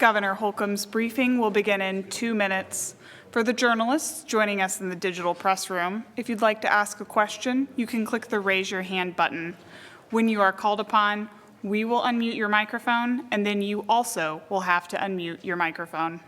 Governor Holcomb's briefing will begin in 2 minutes. For the journalists joining us in the digital press room, if you'd like to ask a question, you can click the Raise Your Hand button. When you are called upon, we will unmute your microphone, and then you also will have to unmute your microphone.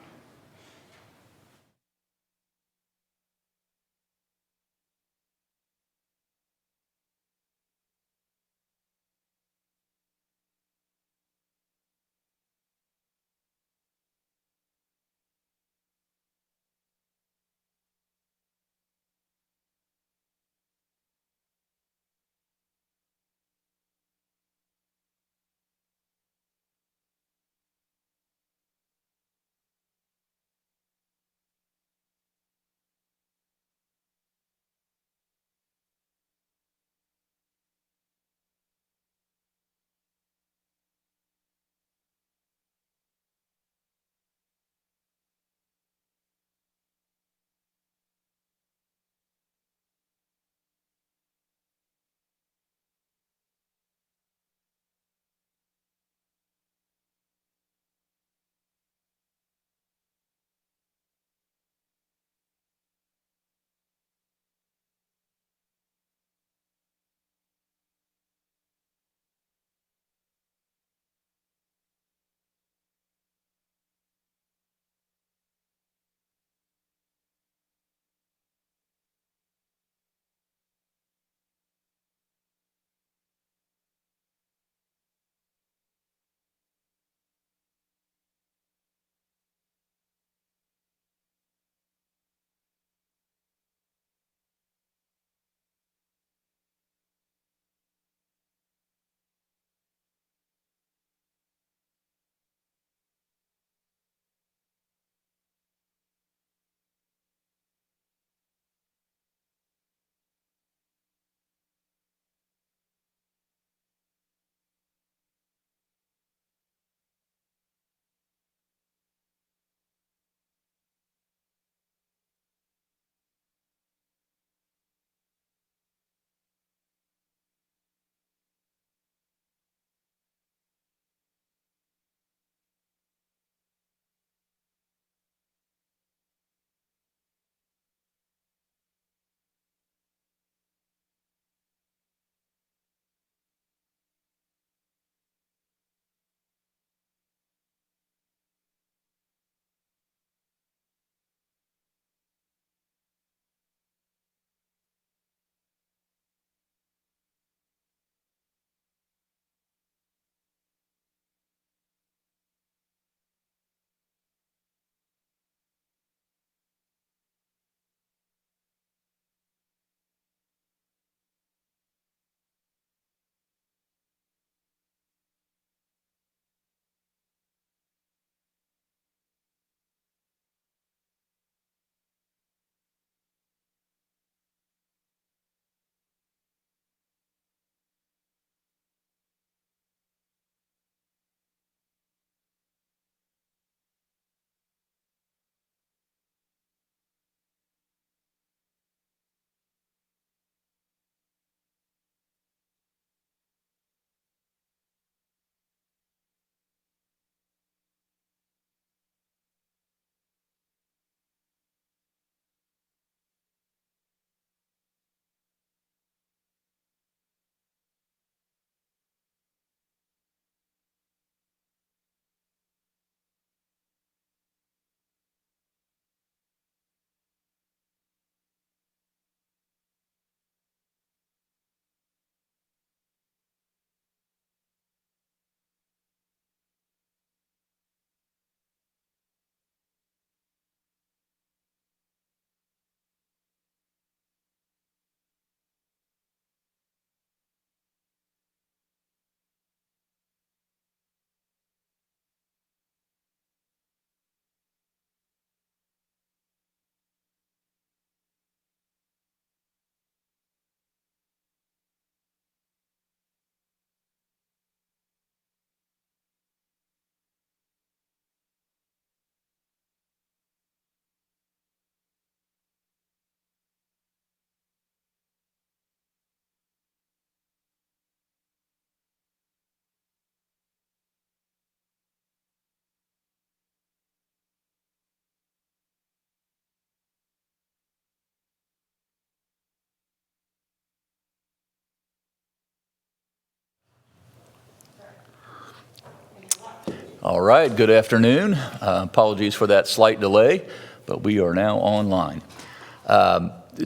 All right, good afternoon. Apologies for that slight delay, but we are now online.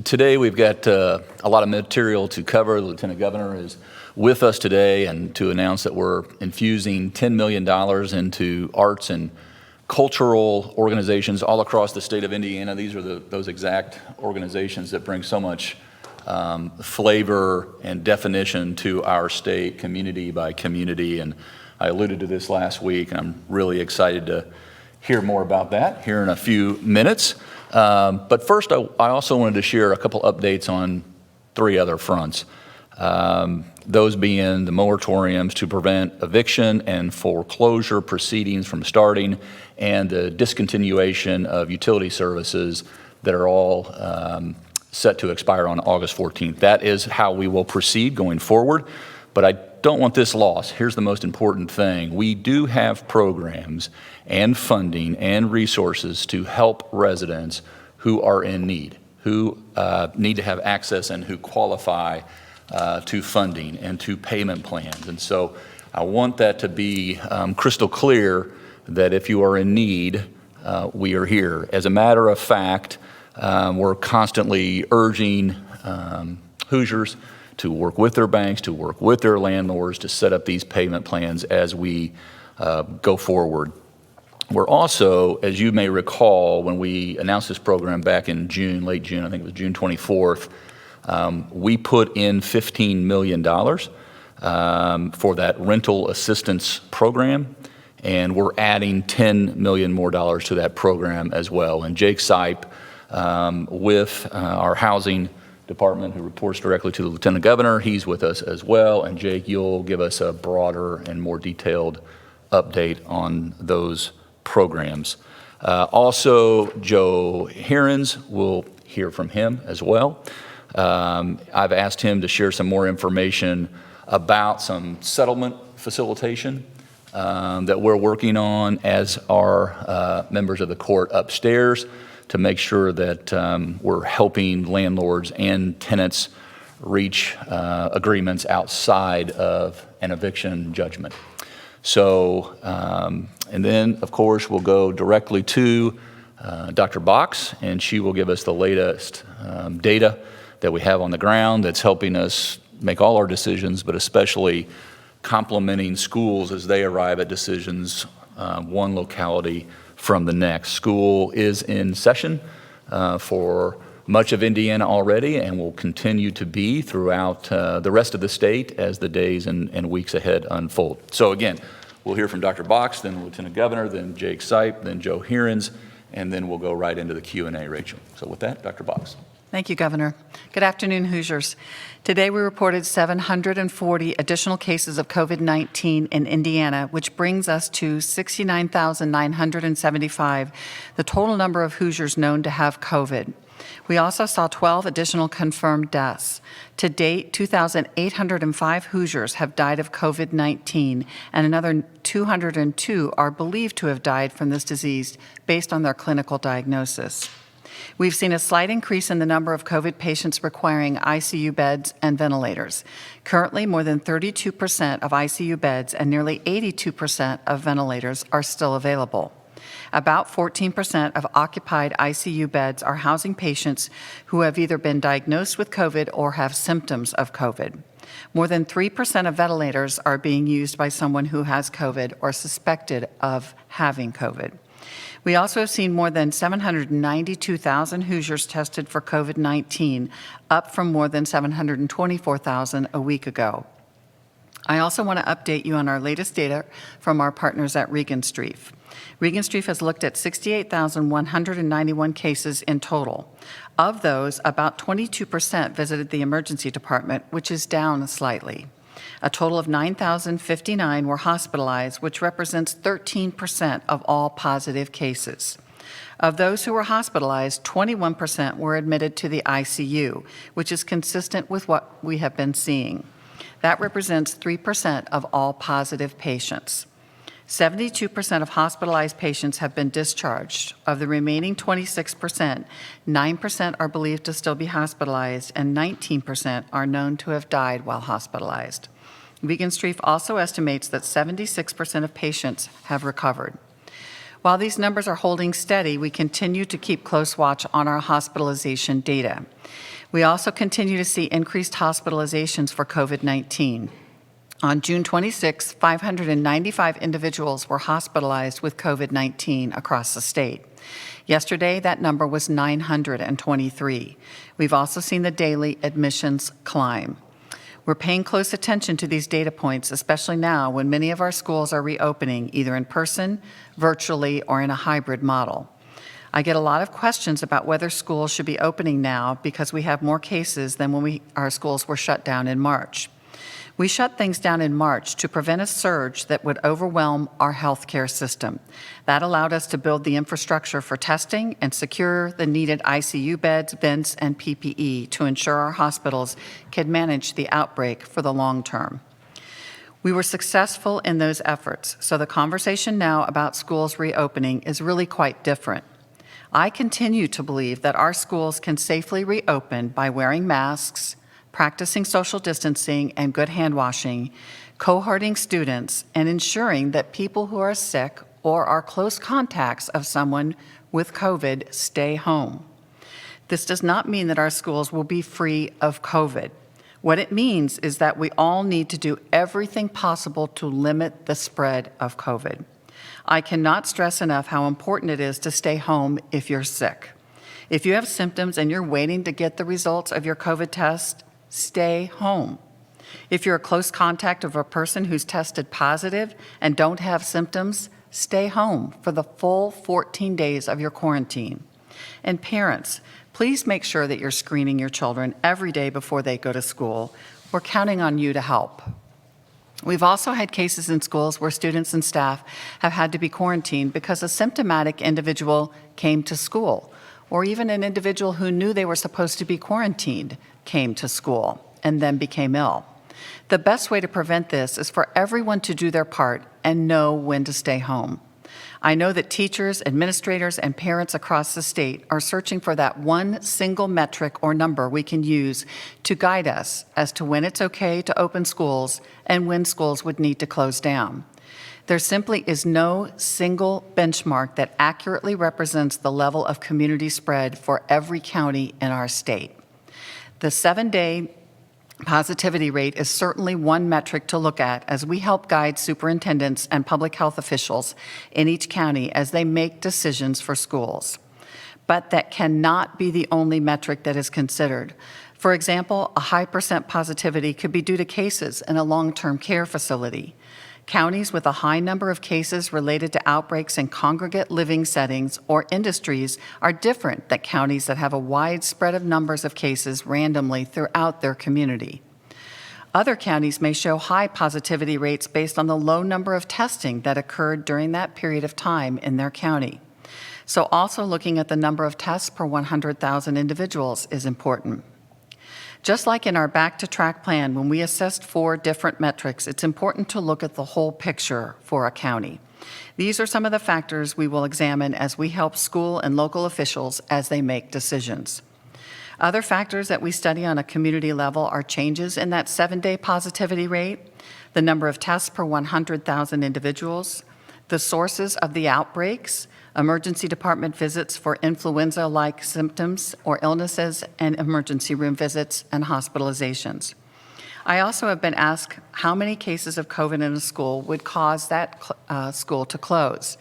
Today we've got a lot of material to cover. The Lieutenant Governor is with us today and to announce that we're infusing $10 million into arts and cultural organizations all across the state of Indiana. These are those exact organizations that bring so much flavor and definition to our state, community by community. And I alluded to this last week, and I'm really excited to hear more about that here in a few minutes. But first, I also wanted to share a couple updates on 3 other fronts. Those being the moratoriums to prevent eviction and foreclosure proceedings from starting, and the discontinuation of utility services that are all set to expire on August 14th. That is how we will proceed going forward, but I don't want this lost. Here's the most important thing. We do have programs and funding and resources to help residents who are in need, who need to have access and who qualify to funding and to payment plans. And so I want that to be crystal clear that if you are in need, we are here. As a matter of fact, we're constantly urging Hoosiers to work with their banks, to work with their landlords, to set up these payment plans as we go forward. We're also, as you may recall, when we announced this program back in June, late June, I think it was June 24th, we put in $15 million for that rental assistance program, and we're adding $10 million more to that program as well. And Jake Sipe, with our housing department, who reports directly to the Lieutenant Governor, he's with us as well. And Jake, you'll give us a broader and more detailed update on those programs. Also, Joe Herons, we'll hear from him as well. I've asked him to share some more information about some settlement facilitation that we're working on as our members of the court upstairs, to make sure that we're helping landlords and tenants reach agreements outside of an eviction judgment. So, and then of course we'll go directly to Dr. Box, and she will give us the latest data that we have on the ground that's helping us make all our decisions, but especially complementing schools as they arrive at decisions, one locality from the next. School is in session for much of Indiana already, and will continue to be throughout the rest of the state as the days and weeks ahead unfold. So again, we'll hear from Dr. Box, then Lieutenant Governor, then Jake Sipe, then Joe Herons, and then we'll go right into the Q&A, Rachel. So with that, Dr. Box. Thank you, Governor. Good afternoon, Hoosiers. Today we reported 740 additional cases of COVID-19 in Indiana, which brings us to 69,975, the total number of Hoosiers known to have COVID. We also saw 12 additional confirmed deaths. To date, 2,805 Hoosiers have died of COVID-19, and another 202 are believed to have died from this disease based on their clinical diagnosis. We've seen a slight increase in the number of COVID patients requiring ICU beds and ventilators. Currently, more than 32% of ICU beds and nearly 82% of ventilators are still available. About 14% of occupied ICU beds are housing patients who have either been diagnosed with COVID or have symptoms of COVID. More than 3% of ventilators are being used by someone who has COVID or suspected of having COVID. We also have seen more than 792,000 Hoosiers tested for COVID-19, up from more than 724,000 a week ago. I also want to update you on our latest data from our partners at Regenstrief. Regenstrief has looked at 68,191 cases in total. Of those, about 22% visited the emergency department, which is down slightly. A total of 9,059 were hospitalized, which represents 13% of all positive cases. Of those who were hospitalized, 21% were admitted to the ICU, which is consistent with what we have been seeing. That represents 3% of all positive patients. 72% of hospitalized patients have been discharged. Of the remaining 26%, 9% are believed to still be hospitalized, and 19% are known to have died while hospitalized. Vegan-Streif also estimates that 76% of patients have recovered. While these numbers are holding steady, we continue to keep close watch on our hospitalization data. We also continue to see increased hospitalizations for COVID-19. On June 26, 595 individuals were hospitalized with COVID-19 across the state. Yesterday, that number was 923. We've also seen the daily admissions climb. We're paying close attention to these data points, especially now when many of our schools are reopening, either in person, virtually, or in a hybrid model. I get a lot of questions about whether schools should be opening now because we have more cases than when our schools were shut down in March. We shut things down in March to prevent a surge that would overwhelm our healthcare system. That allowed us to build the infrastructure for testing and secure the needed ICU beds, vents, and PPE to ensure our hospitals could manage the outbreak for the long term. We were successful in those efforts, so the conversation now about schools reopening is really quite different. I continue to believe that our schools can safely reopen by wearing masks, practicing social distancing and good hand washing, cohorting students, and ensuring that people who are sick or are close contacts of someone with COVID stay home. This does not mean that our schools will be free of COVID. What it means is that we all need to do everything possible to limit the spread of COVID. I cannot stress enough how important it is to stay home if you're sick. If you have symptoms and you're waiting to get the results of your COVID test, stay home. If you're a close contact of a person who's tested positive and don't have symptoms, stay home for the full 14 days of your quarantine. And parents, please make sure that you're screening your children every day before they go to school. We're counting on you to help. We've also had cases in schools where students and staff have had to be quarantined because a symptomatic individual came to school, or even an individual who knew they were supposed to be quarantined came to school and then became ill. The best way to prevent this is for everyone to do their part and know when to stay home. I know that teachers, administrators, and parents across the state are searching for that one single metric or number we can use to guide us as to when it's okay to open schools and when schools would need to close down. There simply is no single benchmark that accurately represents the level of community spread for every county in our state. The 7-day positivity rate is certainly one metric to look at as we help guide superintendents and public health officials in each county as they make decisions for schools. But that cannot be the only metric that is considered. For example, a high % positivity could be due to cases in a long-term care facility. Counties with a high number of cases related to outbreaks in congregate living settings or industries are different than counties that have a wide spread of numbers of cases randomly throughout their community. Other counties may show high positivity rates based on the low number of testing that occurred during that period of time in their county. So also looking at the number of tests per 100,000 individuals is important. Just like in our Back to Track plan, when we assessed 4 different metrics, it's important to look at the whole picture for a county. These are some of the factors we will examine as we help school and local officials as they make decisions. Other factors that we study on a community level are changes in that 7-day positivity rate, the number of tests per 100,000 individuals, the sources of the outbreaks, emergency department visits for influenza-like symptoms or illnesses, and emergency room visits and hospitalizations. I also have been asked how many cases of COVID in a school would cause that school to close.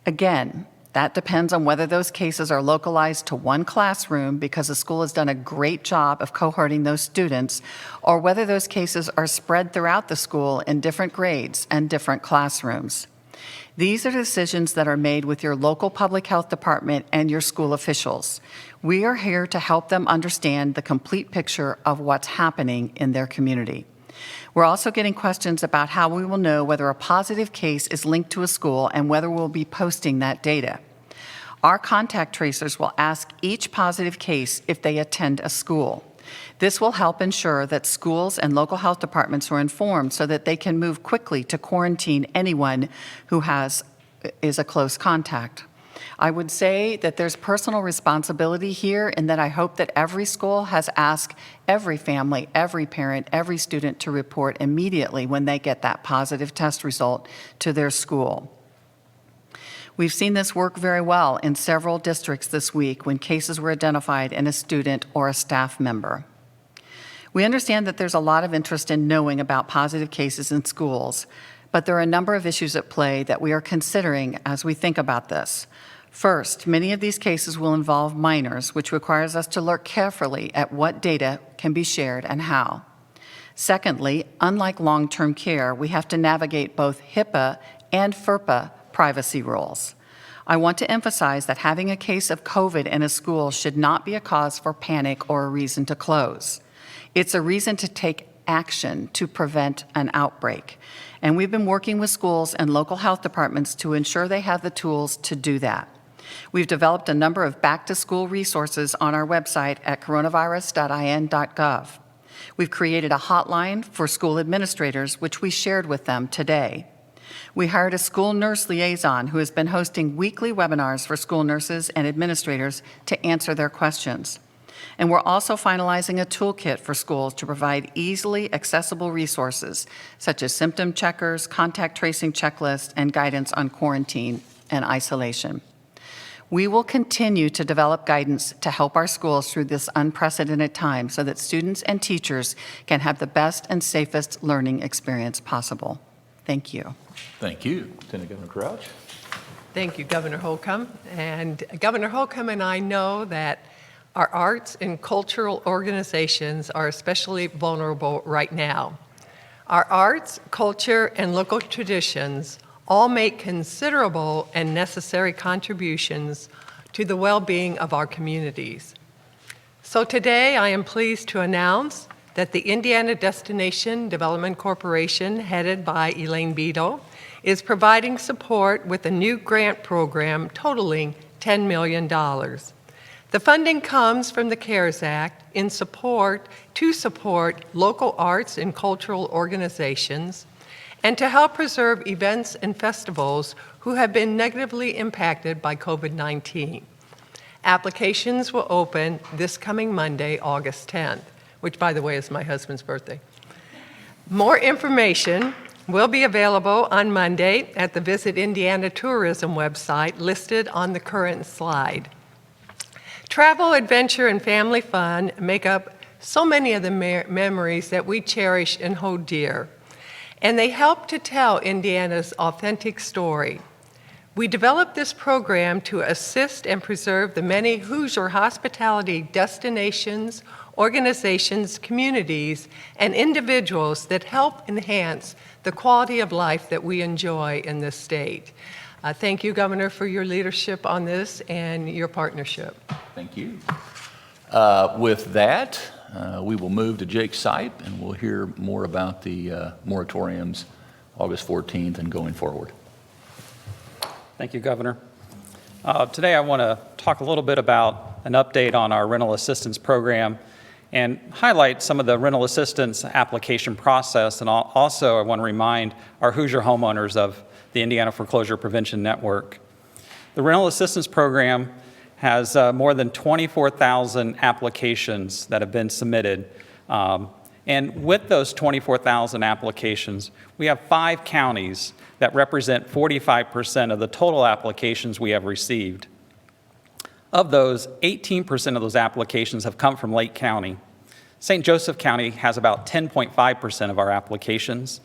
Again, that depends on whether those cases are localized to one classroom because the school has done a great job of cohorting those students, or whether those cases are spread throughout the school in different grades and different classrooms. These are decisions that are made with your local public health department and your school officials. We are here to help them understand the complete picture of what's happening in their community. We're also getting questions about how we will know whether a positive case is linked to a school and whether we'll be posting that data. Our contact tracers will ask each positive case if they attend a school. This will help ensure that schools and local health departments are informed so that they can move quickly to quarantine anyone who is a close contact. I would say that there's personal responsibility here in that I hope that every school has asked every family, every parent, every student to report immediately when they get that positive test result to their school. We've seen this work very well in several districts this week when cases were identified in a student or a staff member. We understand that there's a lot of interest in knowing about positive cases in schools, but there are a number of issues at play that we are considering as we think about this. First, many of these cases will involve minors, which requires us to look carefully at what data can be shared and how. Secondly, unlike long-term care, we have to navigate both HIPAA and FERPA privacy rules. I want to emphasize that having a case of COVID in a school should not be a cause for panic or a reason to close. It's a reason to take action to prevent an outbreak. And we've been working with schools and local health departments to ensure they have the tools to do that. We've developed a number of back-to-school resources on our website at coronavirus.in.gov. We've created a hotline for school administrators, which we shared with them today. We hired a school nurse liaison who has been hosting weekly webinars for school nurses and administrators to answer their questions. And we're also finalizing a toolkit for schools to provide easily accessible resources, such as symptom checkers, contact tracing checklists, and guidance on quarantine and isolation. We will continue to develop guidance to help our schools through this unprecedented time so that students and teachers can have the best and safest learning experience possible. Thank you. Thank you. Lieutenant Governor Crouch. Thank you, Governor Holcomb. And Governor Holcomb and I know that our arts and cultural organizations are especially vulnerable right now. Our arts, culture, and local traditions all make considerable and necessary contributions to the well-being of our communities. So today I am pleased to announce that the Indiana Destination Development Corporation, headed by Elaine Beadle, is providing support with a new grant program totaling $10 million. The funding comes from the CARES Act to support local arts and cultural organizations and to help preserve events and festivals who have been negatively impacted by COVID-19. Applications will open this coming Monday, August 10th, which, by the way, is my husband's birthday. More information will be available on Monday at the Visit Indiana Tourism website listed on the current slide. Travel, adventure, and family fun make up so many of the memories that we cherish and hold dear, and they help to tell Indiana's authentic story. We developed this program to assist and preserve the many Hoosier hospitality destinations, organizations, communities, and individuals that help enhance the quality of life that we enjoy in this state. Thank you, Governor, for your leadership on this and your partnership. Thank you. With that, we will move to Jake Sipe, and we'll hear more about the moratoriums August 14th and going forward. Thank you, Governor. Today I want to talk a little bit about an update on our rental assistance program and highlight some of the rental assistance application process. And also I want to remind our Hoosier homeowners of the Indiana Foreclosure Prevention Network. The rental assistance program has more than 24,000 applications that have been submitted. And with those 24,000 applications, we have 5 counties that represent 45% of the total applications we have received. Of those, 18% of those applications have come from Lake County. St. Joseph County has about 10.5% of our applications.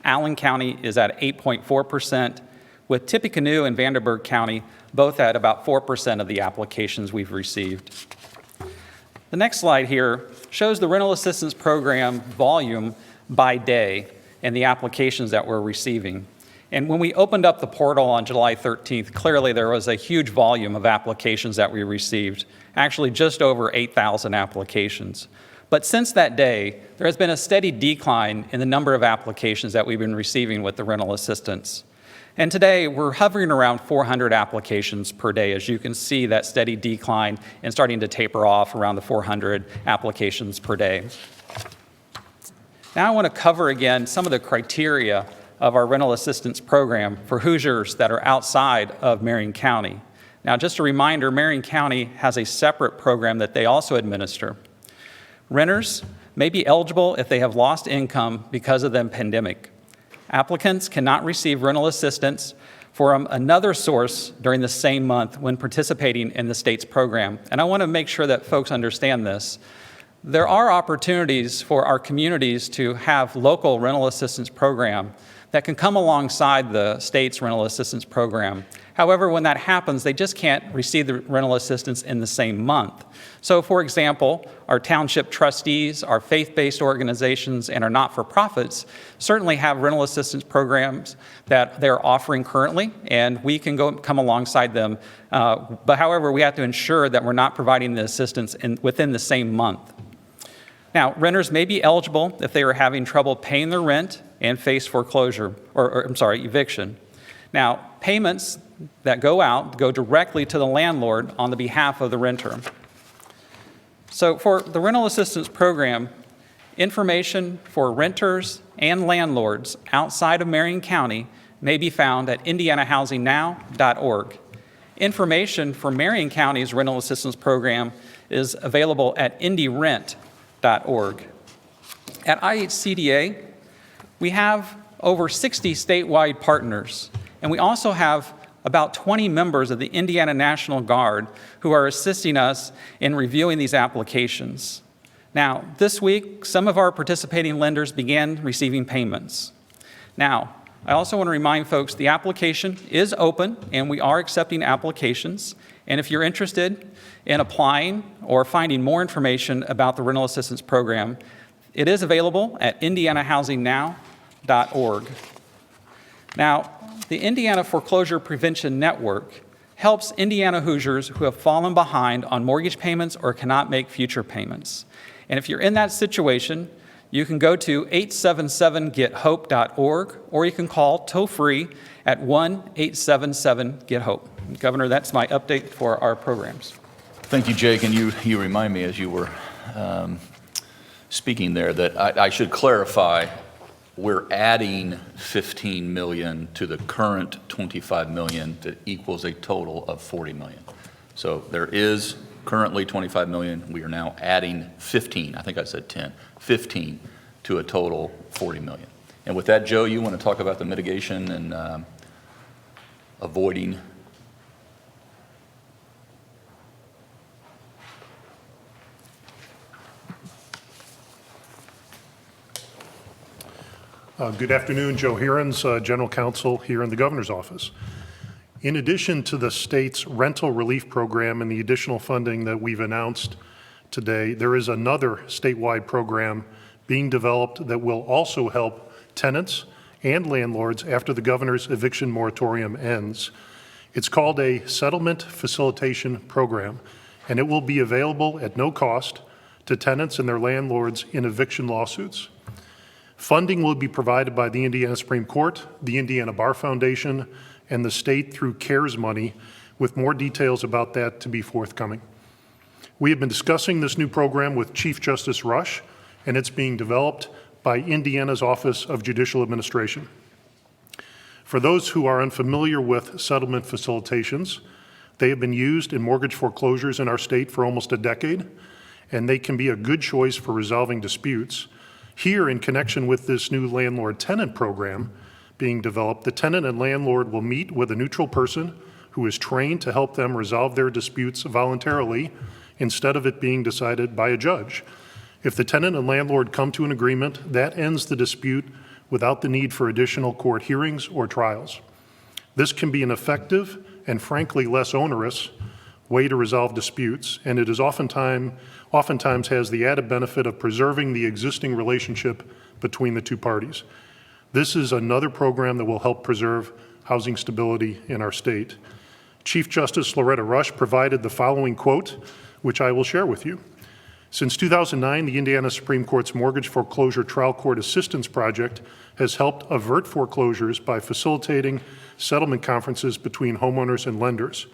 Allen County is at 8.4%, with Tippecanoe and Vanderburgh County both at about 4% of the applications we've received. The next slide here shows the rental assistance program volume by day and the applications that we're receiving. And when we opened up the portal on July 13th, clearly there was a huge volume of applications that we received, actually just over 8,000 applications. But since that day, there has been a steady decline in the number of applications that we've been receiving with the rental assistance. And today, we're hovering around 400 applications per day. As you can see, that steady decline and starting to taper off around the 400 applications per day. Now I want to cover again some of the criteria of our rental assistance program for Hoosiers that are outside of Marion County. Now, just a reminder, Marion County has a separate program that they also administer. Renters may be eligible if they have lost income because of the pandemic. Applicants cannot receive rental assistance from another source during the same month when participating in the state's program. And I want to make sure that folks understand this. There are opportunities for our communities to have local rental assistance program that can come alongside the state's rental assistance program. However, when that happens, they just can't receive the rental assistance in the same month. So, for example, our township trustees, our faith-based organizations, and our not-for-profits certainly have rental assistance programs that they're offering currently, and we can come alongside them. But however, we have to ensure that we're not providing the assistance within the same month. Now, renters may be eligible if they are having trouble paying their rent and face foreclosure, eviction. Now, payments that go out go directly to the landlord on the behalf of the renter. So for the rental assistance program, information for renters and landlords outside of Marion County may be found at indianahousingnow.org. Information for Marion County's rental assistance program is available at indyrent.org. At IHCDA, we have over 60 statewide partners, and we also have about 20 members of the Indiana National Guard who are assisting us in reviewing these applications. Now, this week, some of our participating lenders began receiving payments. Now, I also want to remind folks the application is open and we are accepting applications. And if you're interested in applying or finding more information about the rental assistance program, it is available at indianahousingnow.org. Now, the Indiana Foreclosure Prevention Network helps Indiana Hoosiers who have fallen behind on mortgage payments or cannot make future payments. And if you're in that situation, you can go to 877gethope.org, or you can call toll-free at 1-877-GET-HOPE. Governor, that's my update for our programs. Thank you, Jake. And you remind me as you were speaking there that I should clarify, we're adding $15 million to the current $25 million that equals a total of $40 million. So there is currently $25 million. We are now adding 15, I think I said 10, 15 to a total $40 million. And with that, Joe, you want to talk about the mitigation and avoiding? Good afternoon, Joe Herons, General Counsel here in the Governor's Office. In addition to the state's rental relief program and the additional funding that we've announced today, there is another statewide program being developed that will also help tenants and landlords after the Governor's eviction moratorium ends. It's called a settlement facilitation program, and it will be available at no cost to tenants and their landlords in eviction lawsuits. Funding will be provided by the Indiana Supreme Court, the Indiana Bar Foundation, and the state through CARES money, with more details about that to be forthcoming. We have been discussing this new program with Chief Justice Rush, and it's being developed by Indiana's Office of Judicial Administration. For those who are unfamiliar with settlement facilitations, they have been used in mortgage foreclosures in our state for almost a decade, and they can be a good choice for resolving disputes. Here, in connection with this new landlord-tenant program being developed, the tenant and landlord will meet with a neutral person who is trained to help them resolve their disputes voluntarily instead of it being decided by a judge. If the tenant and landlord come to an agreement, that ends the dispute without the need for additional court hearings or trials. This can be an effective and frankly less onerous way to resolve disputes, and it is oftentimes has the added benefit of preserving the existing relationship between the two parties. This is another program that will help preserve housing stability in our state. Chief Justice Loretta Rush provided the following quote, which I will share with you. Since 2009, the Indiana Supreme Court's Mortgage Foreclosure Trial Court Assistance Project has helped avert foreclosures by facilitating settlement conferences between homeowners and lenders.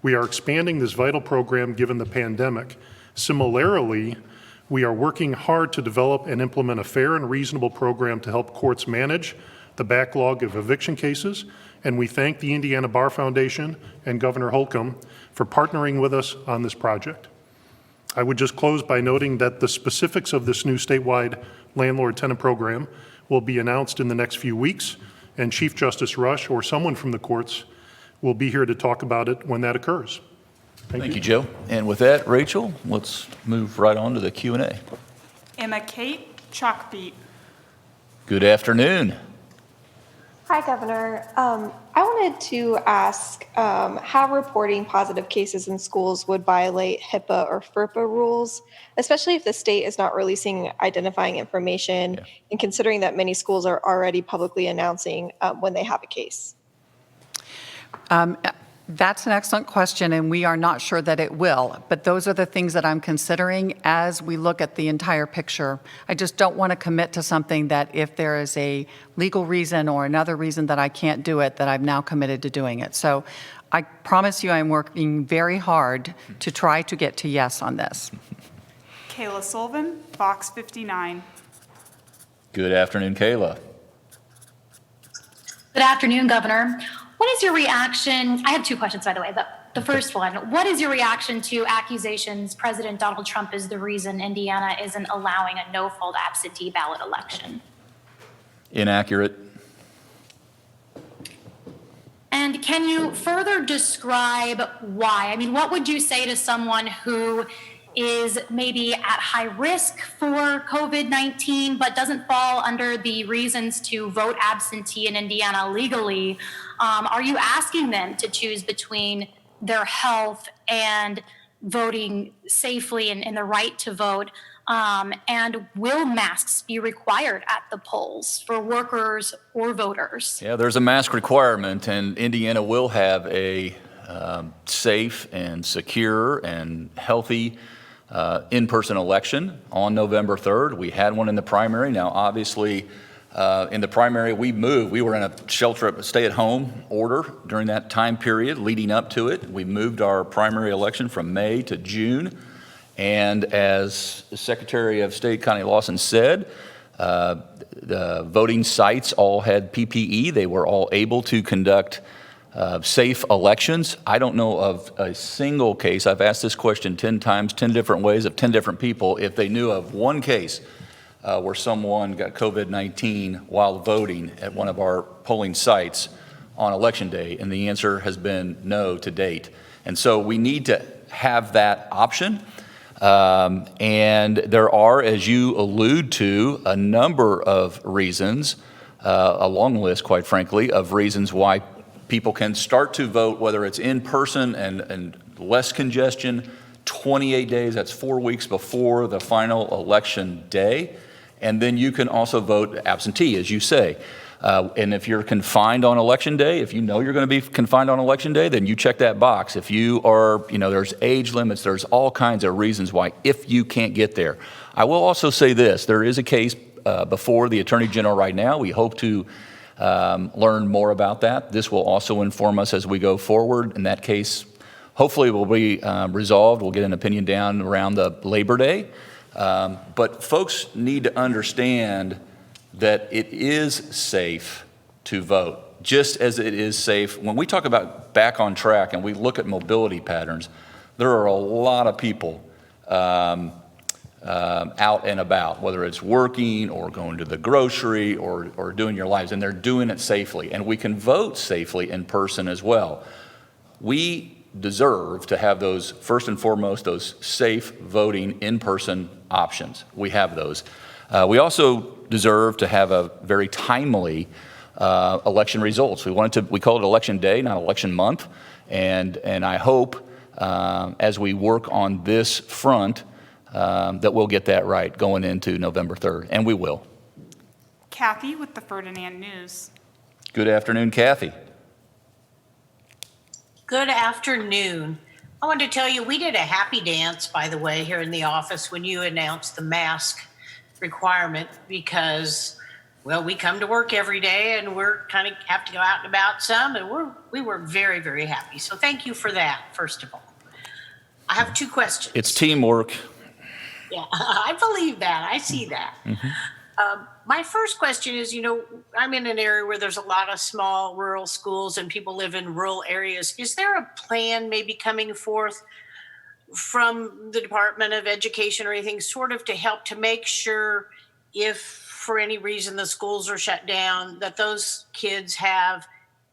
We are expanding this vital program given the pandemic. Similarly, we are working hard to develop and implement a fair and reasonable program to help courts manage the backlog of eviction cases, and we thank the Indiana Bar Foundation and Governor Holcomb for partnering with us on this project. I would just close by noting that the specifics of this new statewide landlord-tenant program will be announced in the next few weeks, and Chief Justice Rush or someone from the courts will be here to talk about it when that occurs. Thank you, Joe. And with that, Rachel, let's move right on to the Q&A. Emma Kate Chalkbeat. Good afternoon. Hi, Governor. I wanted to ask how reporting positive cases in schools would violate HIPAA or FERPA rules, especially if the state is not releasing identifying information, and considering that many schools are already publicly announcing when they have a case. That's an excellent question, and we are not sure that it will. But those are the things that I'm considering as we look at the entire picture. I just don't want to commit to something that if there is a legal reason or another reason that I can't do it, that I've now committed to doing it. So I promise you I'm working very hard to try to get to yes on this. Kayla Sullivan, Fox 59. Good afternoon, Kayla. Good afternoon, Governor. What is your reaction? I have two questions, by the way. The first one, what is your reaction to accusations President Donald Trump is the reason Indiana isn't allowing a no-fault absentee ballot election? Inaccurate. And can you further describe why? I mean, what would you say to someone who is maybe at high risk for COVID-19, but doesn't fall under the reasons to vote absentee in Indiana legally? Are you asking them to choose between their health and voting safely and the right to vote? And will masks be required at the polls for workers or voters? Yeah, there's a mask requirement, and Indiana will have a safe and secure and healthy in-person election on November 3rd. We had one in the primary. Now, obviously, in the primary, we moved. We were in a stay-at-home order during that time period leading up to it. We moved our primary election from May to June. And as Secretary of State Connie Lawson said, the voting sites all had PPE. They were all able to conduct safe elections. I don't know of a single case. I've asked this question 10 times, 10 different ways of 10 different people. If they knew of one case where someone got COVID-19 while voting at one of our polling sites on Election Day, and the answer has been no to date. And so we need to have that option. And there are, as you allude to, a number of reasons, a long list, quite frankly, of reasons why people can start to vote, whether it's in person and less congestion, 28 days, that's 4 weeks before the final election day. And then you can also vote absentee, as you say. And if you're confined on election day, if you know you're going to be confined on election day, then you check that box. If you are, there's age limits, there's all kinds of reasons why if you can't get there. I will also say this, there is a case before the Attorney General right now. We hope to learn more about that. This will also inform us as we go forward. In that case, hopefully will be resolved. We'll get an opinion down around the Labor Day. But folks need to understand that it is safe to vote, just as it is safe. When we talk about back on track and we look at mobility patterns, there are a lot of people out and about, whether it's working or going to the grocery or doing your lives, and they're doing it safely. And we can vote safely in person as well. We deserve to have those, first and foremost, those safe voting in-person options. We have those. We also deserve to have a very timely election results. We call it election day, not election month. And I hope as we work on this front that we'll get that right going into November 3rd, and we will. Kathy with the Ferdinand News. Good afternoon, Kathy. Good afternoon. I wanted to tell you, we did a happy dance, by the way, here in the office when you announced the mask requirement because, well, we come to work every day and we're kind of have to go out and about some, and we were very, very happy. So thank you for that, first of all. I have two questions. It's teamwork. Yeah, I believe that. I see that. My first question is, I'm in an area where there's a lot of small rural schools and people live in rural areas. Is there a plan maybe coming forth from the Department of Education or anything sort of to help to make sure if for any reason the schools are shut down, that those kids have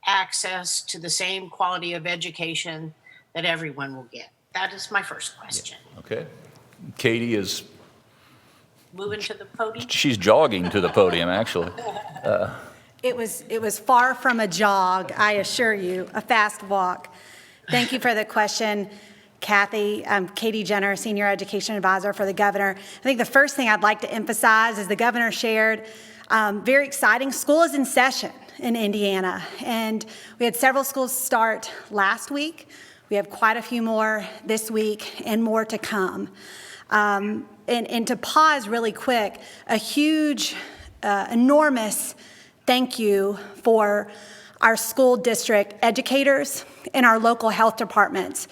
access to the same quality of education that everyone will get? That is my first question. Okay. Katie is, Moving to the podium. she's jogging to the podium, actually. It was far from a jog, I assure you, a fast walk. Thank you for the question, Kathy. I'm Katie Jenner, Senior Education Advisor for the Governor. I think the first thing I'd like to emphasize is the Governor shared very exciting. School is in session in Indiana, and we had several schools start last week. We have quite a few more this week and more to come. And to pause really quick, a huge, enormous thank you for our school district educators and our local health departments.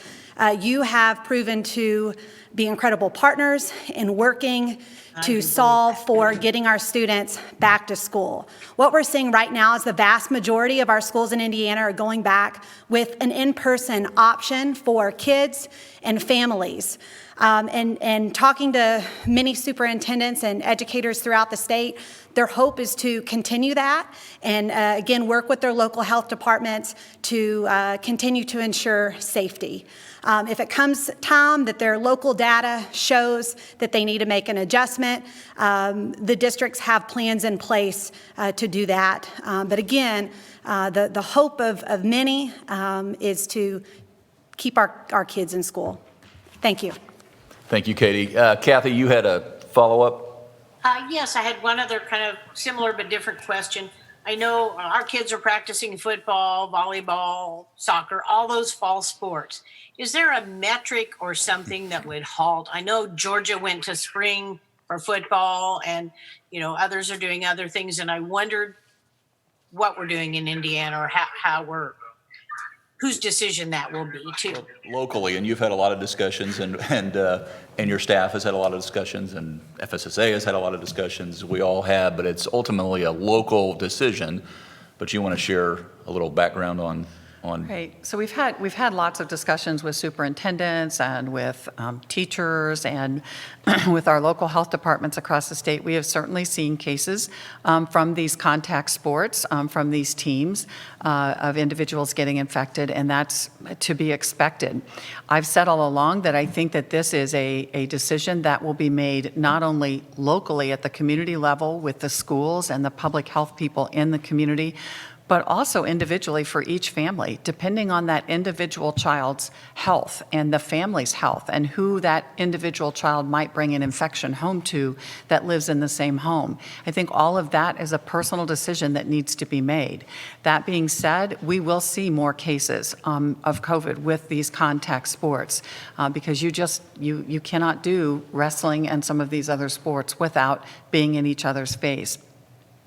You have proven to be incredible partners in working to solve for getting our students back to school. What we're seeing right now is the vast majority of our schools in Indiana are going back with an in-person option for kids and families. And talking to many superintendents and educators throughout the state, their hope is to continue that and again, work with their local health departments to continue to ensure safety. If it comes time that their local data shows that they need to make an adjustment, the districts have plans in place to do that. But again, the hope of many is to keep our kids in school. Thank you. Thank you, Katie. Kathy, you had a follow-up? Yes, I had one other kind of similar but different question. I know our kids are practicing football, volleyball, soccer, all those fall sports. Is there a metric or something that would halt? I know Georgia went to spring for football and, others are doing other things. And I wondered what we're doing in Indiana or whose decision that will be too. Locally, and you've had a lot of discussions, and your staff has had a lot of discussions, and FSSA has had a lot of discussions. We all have, but it's ultimately a local decision. But you want to share a little background on. Right. So we've had lots of discussions with superintendents and with teachers and with our local health departments across the state. We have certainly seen cases from these contact sports, from these teams of individuals getting infected, and that's to be expected. I've said all along that I think that this is a decision that will be made not only locally at the community level with the schools and the public health people in the community, but also individually for each family, depending on that individual child's health and the family's health and who that individual child might bring an infection home to that lives in the same home. I think all of that is a personal decision that needs to be made. That being said, we will see more cases of COVID with these contact sports because you cannot do wrestling and some of these other sports without being in each other's face.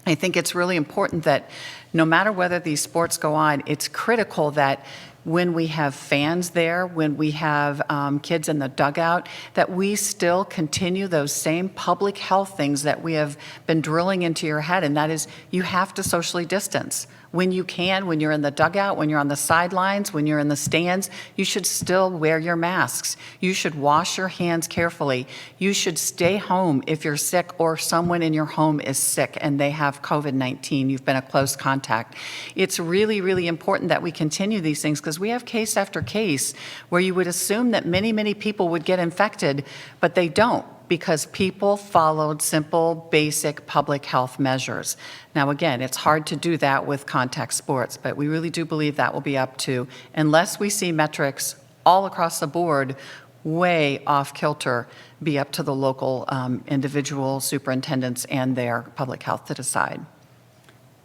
I think it's really important that no matter whether these sports go on, it's critical that when we have fans there, when we have kids in the dugout, that we still continue those same public health things that we have been drilling into your head, and that is you have to socially distance. When you can, when you're in the dugout, when you're on the sidelines, when you're in the stands, you should still wear your masks. You should wash your hands carefully. You should stay home if you're sick or someone in your home is sick and they have COVID-19. You've been a close contact. It's really, really important that we continue these things because we have case after case where you would assume that many, many people would get infected, but they don't, because people followed simple, basic public health measures. Now, again, it's hard to do that with contact sports, but we really do believe that will be up to, unless we see metrics all across the board way off kilter, be up to the local individual superintendents and their public health to decide.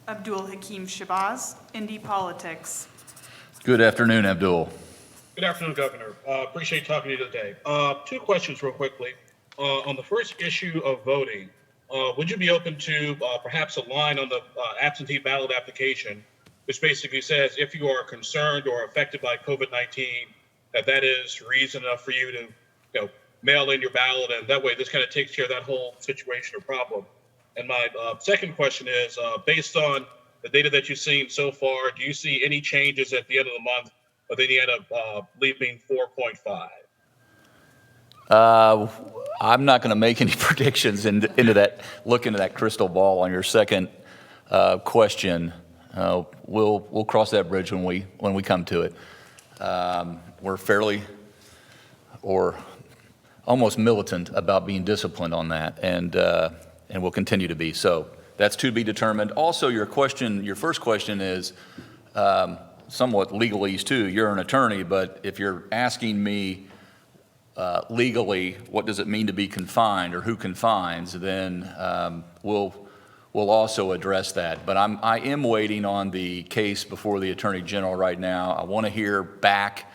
Abdul Hakim Shabazz, Indy Politics. Good afternoon, Abdul. Good afternoon, Governor. Appreciate talking to you today. Two questions real quickly. On the first issue of voting, would you be open to perhaps a line on the absentee ballot application, which basically says if you are concerned or affected by COVID-19, that is reason enough for you to mail in your ballot, and that way this kind of takes care of that whole situation or problem. And my second question is, based on the data that you've seen so far, do you see any changes at the end of the month, or then you end up leaving 4.5? I'm not going to make any predictions into that, look into that crystal ball on your second question. We'll cross that bridge when we come to it. We're fairly or almost militant about being disciplined on that, and we'll continue to be. So that's to be determined. Also, your first question is somewhat legalese too. You're an attorney, but if you're asking me legally, what does it mean to be confined or who confines, then we'll also address that. But I am waiting on the case before the Attorney General right now. I want to hear back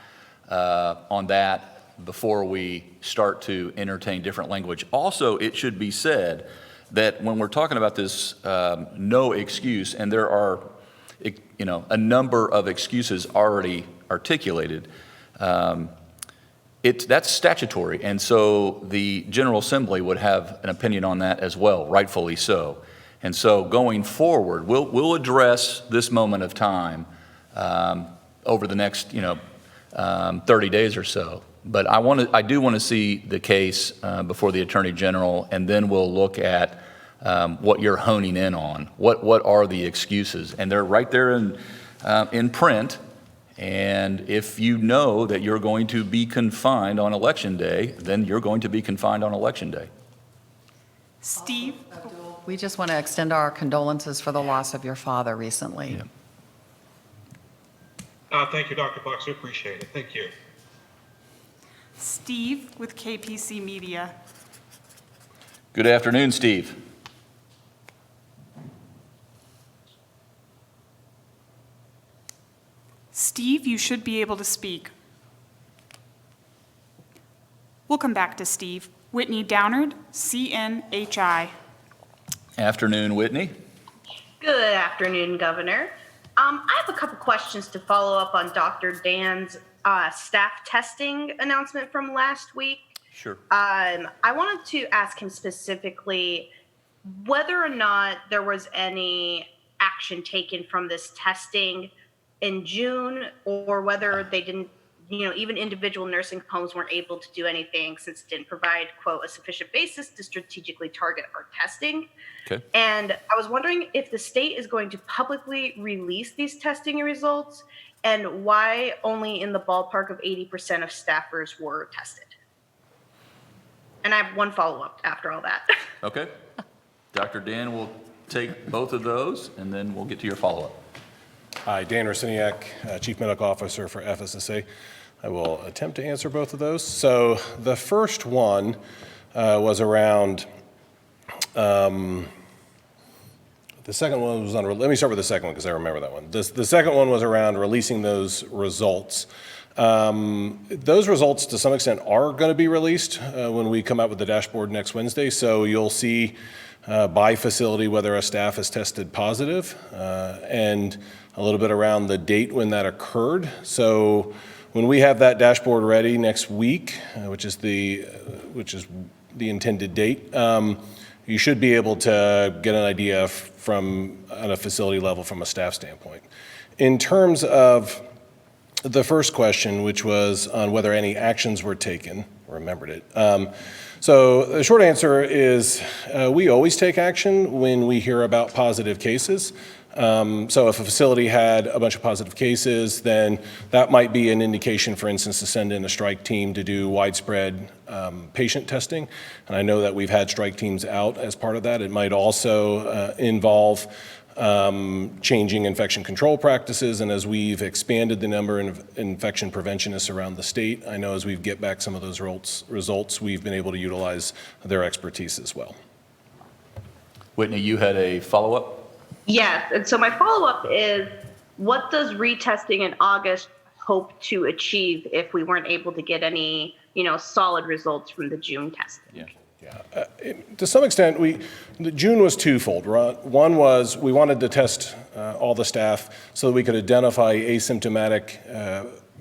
on that before we start to entertain different language. Also, it should be said that when we're talking about this no excuse, and there are a number of excuses already articulated, that's statutory, and so the General Assembly would have an opinion on that as well, rightfully so. And so going forward, we'll address this moment of time over the next 30 days or so. But I do want to see the case before the Attorney General, and then we'll look at what you're honing in on. What are the excuses? And they're right there in print. And if you know that you're going to be confined on Election Day, then you're going to be confined on Election Day. Steve? We just want to extend our condolences for the loss of your father recently. Yeah. Thank you, Dr. Fox. I appreciate it. Thank you. Steve with KPC Media. Good afternoon, Steve. Steve, you should be able to speak. We'll come back to Steve. Whitney Downard, CNHI. Afternoon, Whitney. Good afternoon, Governor. I have a couple questions to follow up on Dr. Dan's staff testing announcement from last week. Sure. I wanted to ask him specifically whether or not there was any action taken from this testing in June, or whether they didn't, even individual nursing homes weren't able to do anything since it didn't provide, quote, a sufficient basis to strategically target our testing. Okay. And I was wondering if the state is going to publicly release these testing results, and why only in the ballpark of 80% of staffers were tested. And I have one follow-up after all that. Okay. Dr. Dan will take both of those, and then we'll get to your follow-up. Hi, Dan Rosiniak, Chief Medical Officer for FSSA. I will attempt to answer both of those. So the first one was around, the second one was on, let me start with the second one because I remember that one. The second one was around releasing those results. Those results to some extent are going to be released when we come out with the dashboard next Wednesday. So you'll see by facility whether a staff is tested positive and a little bit around the date when that occurred. So when we have that dashboard ready next week, which is the intended date, you should be able to get an idea from on a facility level from a staff standpoint. In terms of the first question, which was on whether any actions were taken, remembered it. So the short answer is we always take action when we hear about positive cases. So if a facility had a bunch of positive cases, then that might be an indication, for instance, to send in a strike team to do widespread patient testing. And I know that we've had strike teams out as part of that. It might also involve changing infection control practices. And as we've expanded the number of infection preventionists around the state, I know as we get back some of those results, we've been able to utilize their expertise as well. Whitney, you had a follow-up? Yes, and so my follow-up is, what does retesting in August hope to achieve if we weren't able to get any, solid results from the June testing? Yeah. To some extent, June was twofold. One was we wanted to test all the staff so that we could identify asymptomatic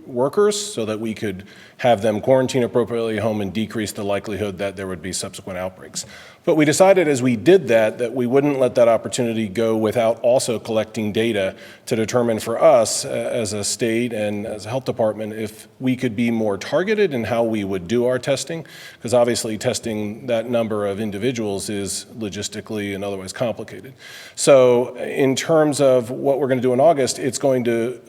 workers so that we could have them quarantine appropriately at home and decrease the likelihood that there would be subsequent outbreaks. But we decided as we did that we wouldn't let that opportunity go without also collecting data to determine for us as a state and as a health department if we could be more targeted in how we would do our testing, because obviously testing that number of individuals is logistically and otherwise complicated. So in terms of what we're going to do in August, it's going to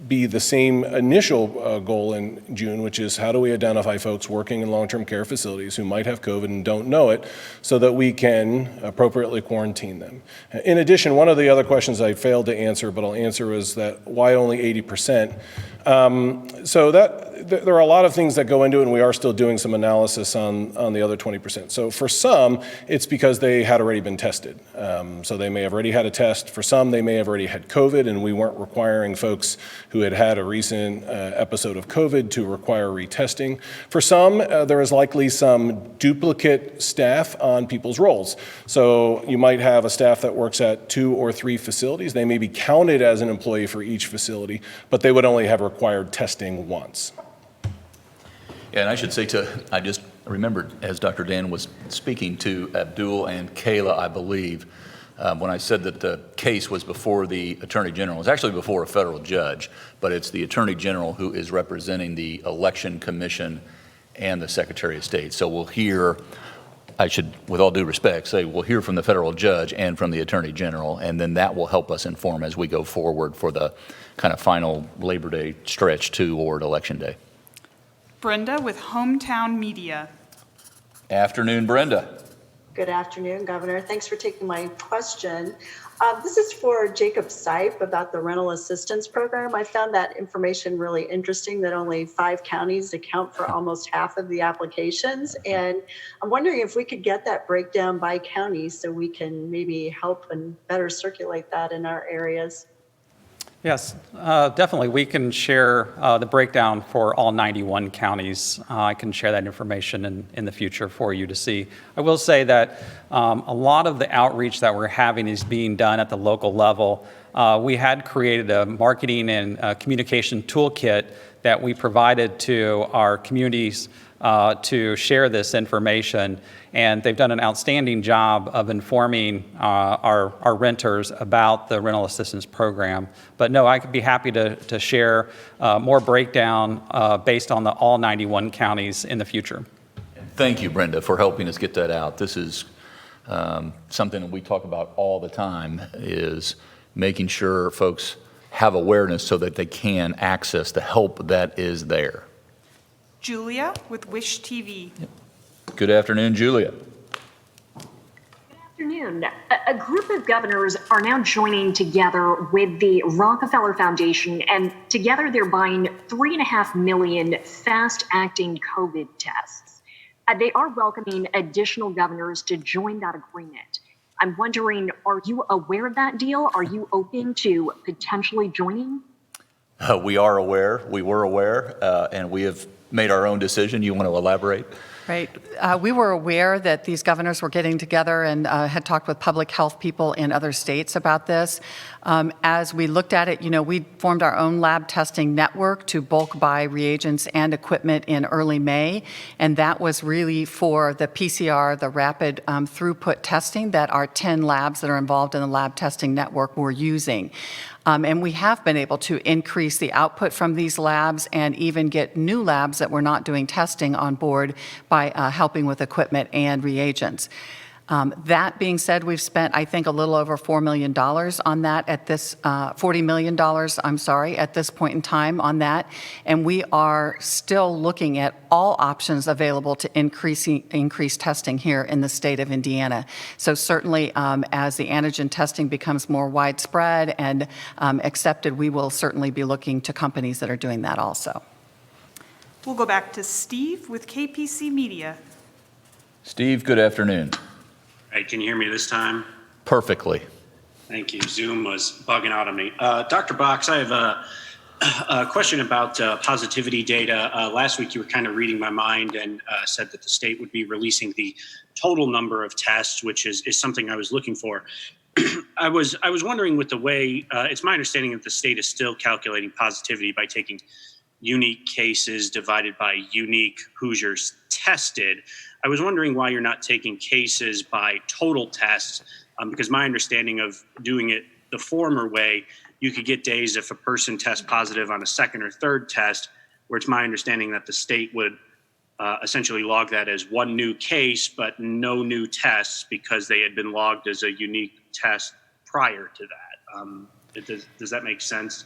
be the same initial goal in June, which is how do we identify folks working in long-term care facilities who might have COVID and don't know it so that we can appropriately quarantine them. In addition, one of the other questions I failed to answer, but I'll answer, is that why only 80%? So there are a lot of things that go into it, and we are still doing some analysis on the other 20%. So for some, it's because they had already been tested. So they may have already had a test. For some, they may have already had COVID, and we weren't requiring folks who had had a recent episode of COVID to require retesting. For some, there is likely some duplicate staff on people's roles. So you might have a staff that works at 2 or 3 facilities. They may be counted as an employee for each facility, but they would only have required testing once. Yeah, and I should say I just remembered as Dr. Dan was speaking to Abdul and Kayla, I believe, when I said that the case was before the Attorney General. It's actually before a federal judge, but it's the Attorney General who is representing the Election Commission and the Secretary of State. So we'll hear, I should, with all due respect, say we'll hear from the federal judge and from the Attorney General, and then that will help us inform as we go forward for the kind of final Labor Day stretch toward Election Day. Brenda with Hometown Media. Afternoon, Brenda. Good afternoon, Governor. Thanks for taking my question. This is for Jacob Sipe about the rental assistance program. I found that information really interesting, that only 5 counties account for almost half of the applications. And I'm wondering if we could get that breakdown by county so we can maybe help and better circulate that in our areas. Yes, definitely. We can share the breakdown for all 91 counties. I can share that information in the future for you to see. I will say that a lot of the outreach that we're having is being done at the local level. We had created a marketing and communication toolkit that we provided to our communities to share this information, and they've done an outstanding job of informing our renters about the rental assistance program. But no, I could be happy to share more breakdown based on all 91 counties in the future. Thank you, Brenda, for helping us get that out. This is something that we talk about all the time, is making sure folks have awareness so that they can access the help that is there. Julia with Wish TV. Good afternoon, Julia. Good afternoon. A group of governors are now joining together with the Rockefeller Foundation, and together they're buying 3.5 million fast-acting COVID tests. They are welcoming additional governors to join that agreement. I'm wondering, are you aware of that deal? Are you open to potentially joining? We are aware, we were aware, and we have made our own decision. You want to elaborate? Right. We were aware that these governors were getting together and had talked with public health people in other states about this. As we looked at it, we formed our own lab testing network to bulk buy reagents and equipment in early May, and that was really for the PCR, the rapid throughput testing that our 10 labs that are involved in the lab testing network were using. And we have been able to increase the output from these labs and even get new labs that were not doing testing on board by helping with equipment and reagents. That being said, we've spent, I think, a little over $4 million on that at this, $40 million, I'm sorry, at this point in time on that. And we are still looking at all options available to increase testing here in the state of Indiana. So certainly, as the antigen testing becomes more widespread and accepted, we will certainly be looking to companies that are doing that also. We'll go back to Steve with KPC Media. Steve, good afternoon. Hey, can you hear me this time? Perfectly. Thank you. Zoom was bugging out on me. Dr. Box, I have a question about positivity data. Last week, you were kind of reading my mind and said that the state would be releasing the total number of tests, which is something I was looking for. I was wondering with the way, it's my understanding that the state is still calculating positivity by taking unique cases divided by unique Hoosiers tested. I was wondering why you're not taking cases by total tests, because my understanding of doing it the former way, you could get days if a person tests positive on a second or third test, where it's my understanding that the state would essentially log that as one new case, but no new tests because they had been logged as a unique test prior to that. Does that make sense?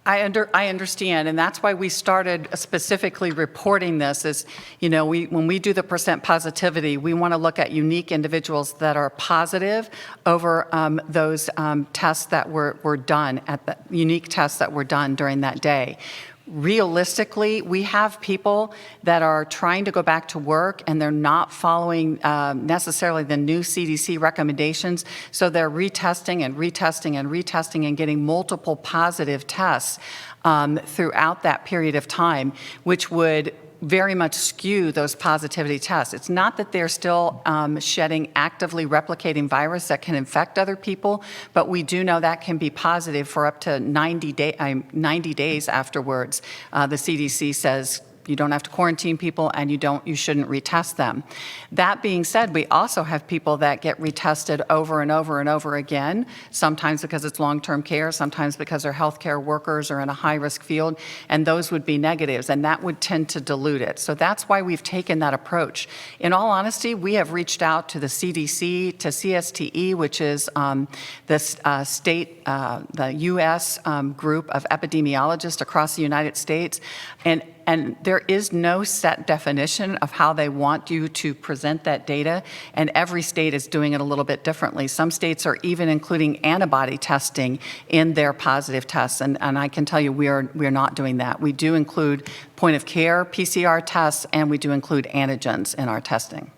I understand, and that's why we started specifically reporting this is, when we do the percent positivity, we want to look at unique individuals that are positive over those tests that were done at the unique tests that were done during that day. Realistically, we have people that are trying to go back to work and they're not following necessarily the new CDC recommendations, so they're retesting and retesting and retesting and getting multiple positive tests throughout that period of time, which would very much skew those positivity tests. It's not that they're still shedding actively replicating virus that can infect other people, but we do know that can be positive for up to 90 days afterwards. The CDC says you don't have to quarantine people and you shouldn't retest them. That being said, we also have people that get retested over and over and over again, sometimes because it's long-term care, sometimes because they're healthcare workers or in a high-risk field, and those would be negatives, and that would tend to dilute it. So that's why we've taken that approach. In all honesty, we have reached out to the CDC, to CSTE, which is the state, the U.S. Group of epidemiologists across the United States, and there is no set definition of how they want you to present that data, and every state is doing it a little bit differently. Some states are even including antibody testing in their positive tests, and I can tell you we are not doing that. We do include point of care PCR tests, and we do include antigens in our testing.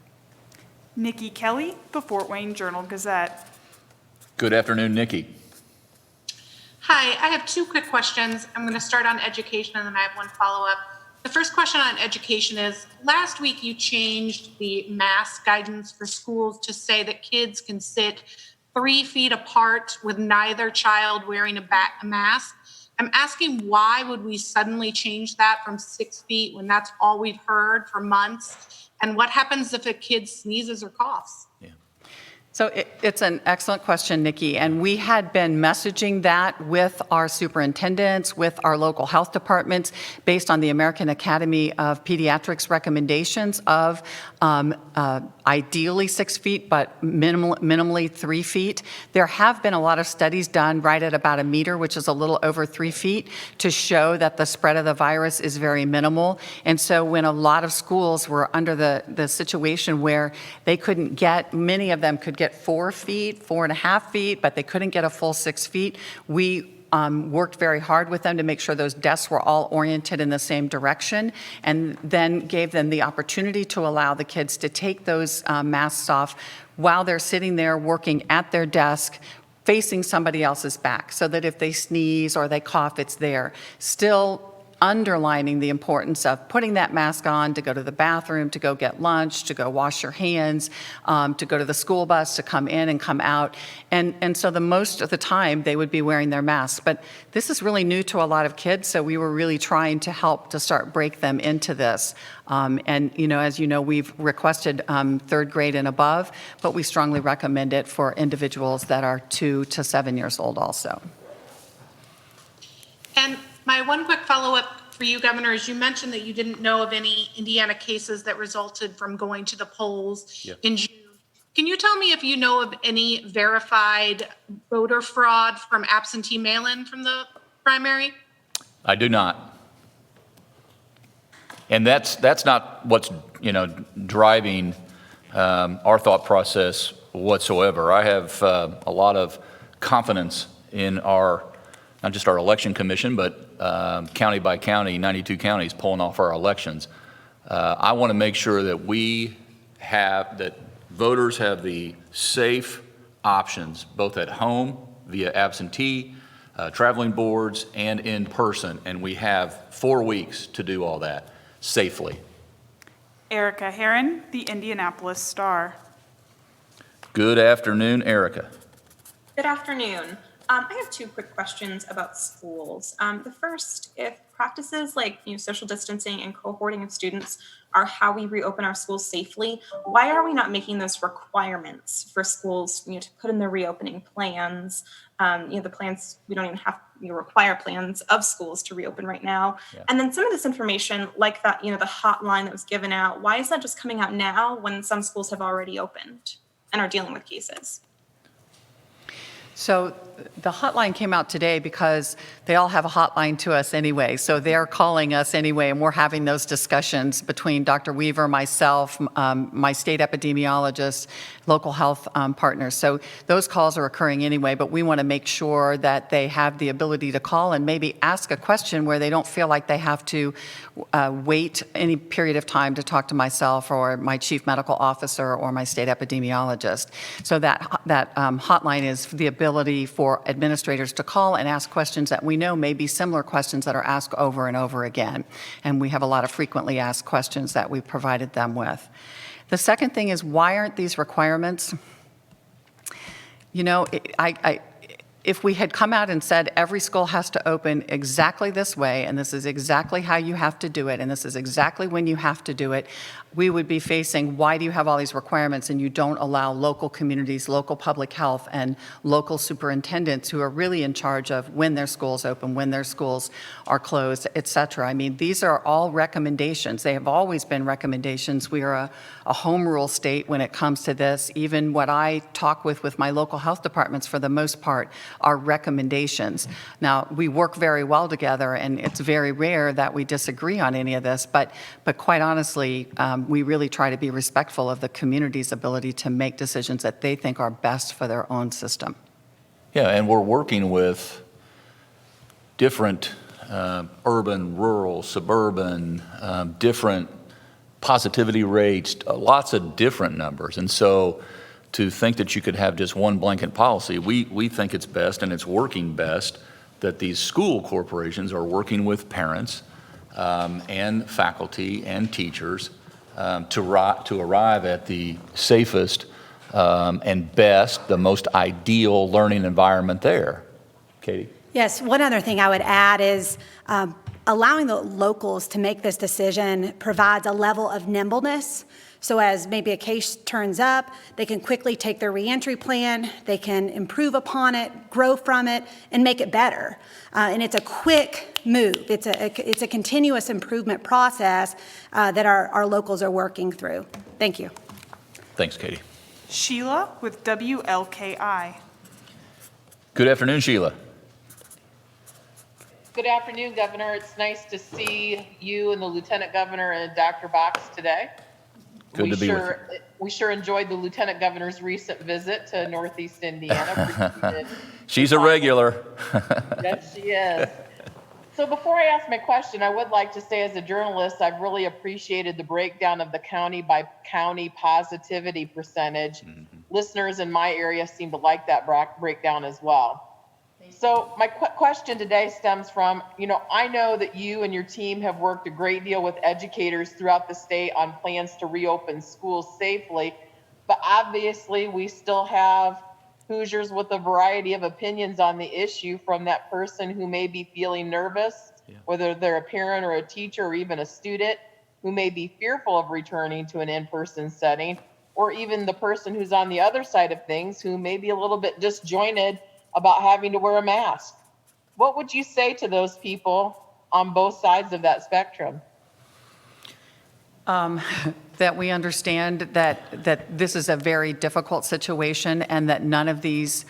Nikki Kelly, the Fort Wayne Journal-Gazette. Good afternoon, Nikki. Hi, I have two quick questions. I'm going to start on education and then I have one follow-up. The first question on education is, last week you changed the mask guidance for schools to say that kids can sit 3 feet apart with neither child wearing a mask. I'm asking, why would we suddenly change that from 6 feet when that's all we've heard for months? And what happens if a kid sneezes or coughs? So it's an excellent question, Nikki, and we had been messaging that with our superintendents, with our local health departments, based on the American Academy of Pediatrics recommendations of ideally 6 feet, but minimally 3 feet. There have been a lot of studies done right at about 1 meter, which is a little over 3 feet, to show that the spread of the virus is very minimal. And so when a lot of schools were under the situation where they couldn't get, many of them could get 4 feet, 4.5 feet, but they couldn't get a full 6 feet, we worked very hard with them to make sure those desks were all oriented in the same direction, and then gave them the opportunity to allow the kids to take those masks off while they're sitting there working at their desk, facing somebody else's back, so that if they sneeze or they cough, it's there. Still underlining the importance of putting that mask on to go to the bathroom, to go get lunch, to go wash your hands, to go to the school bus, to come in and come out. And so the most of the time they would be wearing their masks. But this is really new to a lot of kids, so we were really trying to help to start break them into this. And as you know, we've requested 3rd grade and above, but we strongly recommend it for individuals that are 2 to 7 years old also. And my one quick follow-up for you, Governor, is you mentioned that you didn't know of any Indiana cases that resulted from going to the polls in June. Can you tell me if you know of any verified voter fraud from absentee mail-in from the primary? I do not. And that's not what's driving our thought process whatsoever. I have a lot of confidence in not just our election commission, but county by county, 92 counties pulling off our elections. I want to make sure that voters have the safe options, both at home via absentee, traveling boards, and in person. And we have 4 weeks to do all that safely. Erica Herron, the Indianapolis Star. Good afternoon, Erica. Good afternoon. I have two quick questions about schools. The first, if practices like social distancing and cohorting of students are how we reopen our schools safely, why are we not making those requirements for schools to put in their reopening plans? The plans, we don't even have require plans of schools to reopen right now. Yeah. And then some of this information, like that, the hotline that was given out, why is that just coming out now when some schools have already opened and are dealing with cases? So the hotline came out today because they all have a hotline to us anyway. So they're calling us anyway, and we're having those discussions between Dr. Weaver, myself, my state epidemiologist, local health partners. So those calls are occurring anyway, but we want to make sure that they have the ability to call and maybe ask a question where they don't feel like they have to wait any period of time to talk to myself or my chief medical officer or my state epidemiologist. So that hotline is the ability for administrators to call and ask questions that we know may be similar questions that are asked over and over again. And we have a lot of frequently asked questions that we've provided them with. The second thing is, why aren't these requirements? If we had come out and said every school has to open exactly this way, and this is exactly how you have to do it, and this is exactly when you have to do it, we would be facing, why do you have all these requirements and you don't allow local communities, local public health, and local superintendents who are really in charge of when their schools open, when their schools are closed, et cetera. I mean, these are all recommendations. They have always been recommendations. We are a home rule state when it comes to this. Even what I talk with my local health departments, for the most part, are recommendations. Now, we work very well together, and it's very rare that we disagree on any of this, but quite honestly, we really try to be respectful of the community's ability to make decisions that they think are best for their own system. Yeah, and we're working with different urban, rural, suburban, different positivity rates, lots of different numbers. And so to think that you could have just one blanket policy, we think it's best, and it's working best, that these school corporations are working with parents and faculty and teachers to arrive at the safest and best, the most ideal learning environment there. Katie? Yes, one other thing I would add is allowing the locals to make this decision provides a level of nimbleness. So as maybe a case turns up, they can quickly take their reentry plan, they can improve upon it, grow from it, and make it better. And it's a quick move. It's a continuous improvement process that our locals are working through. Thank you. Thanks, Katie. Sheila with WLKI. Good afternoon, Sheila. Good afternoon, Governor. It's nice to see you and the Lieutenant Governor and Dr. Box today. Good to be with you. We sure enjoyed the Lieutenant Governor's recent visit to Northeast Indiana. She's a regular. Yes, she is. So before I ask my question, I would like to say, as a journalist, I've really appreciated the breakdown of the county by county positivity percentage. Listeners in my area seem to like that breakdown as well. So my question today stems from, I know that you and your team have worked a great deal with educators throughout the state on plans to reopen schools safely, but obviously we still have Hoosiers with a variety of opinions on the issue, from that person who may be feeling nervous, whether they're a parent or a teacher or even a student, who may be fearful of returning to an in-person setting, or even the person who's on the other side of things, who may be a little bit disjointed about having to wear a mask. What would you say to those people on both sides of that spectrum? That we understand that this is a very difficult situation, and that none of these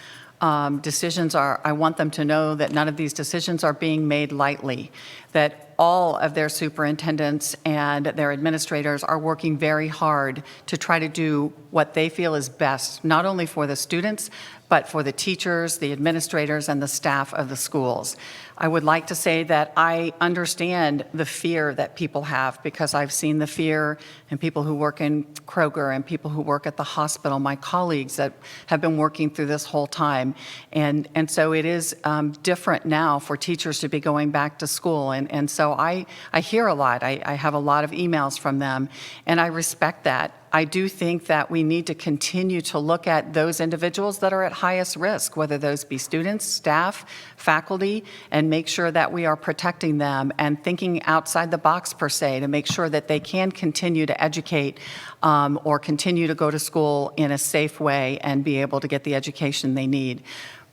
decisions are, I want them to know that none of these decisions are being made lightly, that all of their superintendents and their administrators are working very hard to try to do what they feel is best, not only for the students, but for the teachers, the administrators, and the staff of the schools. I would like to say that I understand the fear that people have, because I've seen the fear in people who work in Kroger and people who work at the hospital, my colleagues that have been working through this whole time. And so it is different now for teachers to be going back to school. And so I hear a lot. I have a lot of emails from them, and I respect that. I do think that we need to continue to look at those individuals that are at highest risk, whether those be students, staff, faculty, and make sure that we are protecting them and thinking outside the box per se to make sure that they can continue to educate or continue to go to school in a safe way and be able to get the education they need.